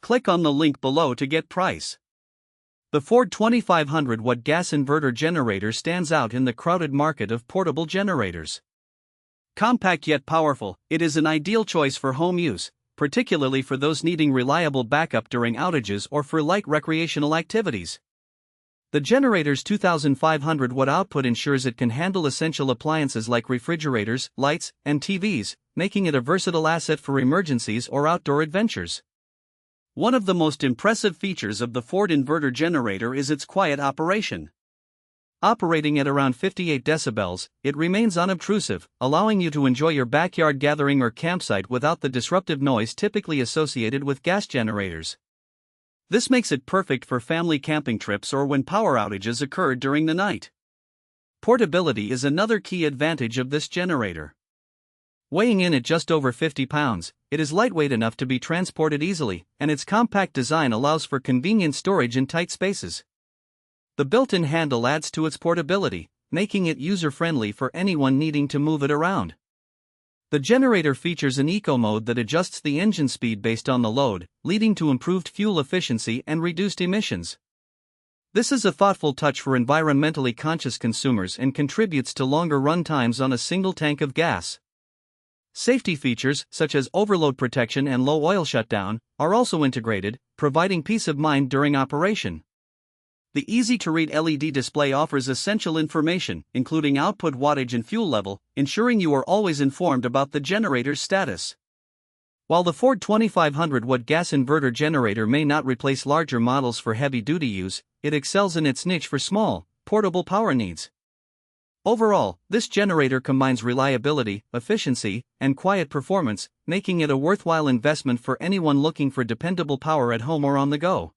Click on the link below to get price. The Ford 2500 Watt Gas Inverter Generator stands out in the crowded market of portable generators. Compact yet powerful, it is an ideal choice for home use, particularly for those needing reliable backup during outages or for light recreational activities. The generator's 2500 watt output ensures it can handle essential appliances like refrigerators, lights, and TVs, making it a versatile asset for emergencies or outdoor adventures. One of the most impressive features of the Ford inverter generator is its quiet operation. Operating at around 58 decibels, it remains unobtrusive, allowing you to enjoy your backyard gathering or campsite without the disruptive noise typically associated with gas generators. This makes it perfect for family camping trips or when power outages occur during the night. Portability is another key advantage of this generator. Weighing in at just over 50 pounds, it is lightweight enough to be transported easily, and its compact design allows for convenient storage in tight spaces. The built-in handle adds to its portability, making it user-friendly for anyone needing to move it around. The generator features an eco mode that adjusts the engine speed based on the load, leading to improved fuel efficiency and reduced emissions. This is a thoughtful touch for environmentally conscious consumers and contributes to longer run times on a single tank of gas. Safety features, such as overload protection and low oil shutdown, are also integrated, providing peace of mind during operation. The easy-to-read LED display offers essential information, including output wattage and fuel level, ensuring you are always informed about the generator's status. While the Ford 2500 Watt Gas Inverter Generator may not replace larger models for heavy-duty use, it excels in its niche for small, portable power needs. Overall, this generator combines reliability, efficiency, and quiet performance, making it a worthwhile investment for anyone looking for dependable power at home or on the go.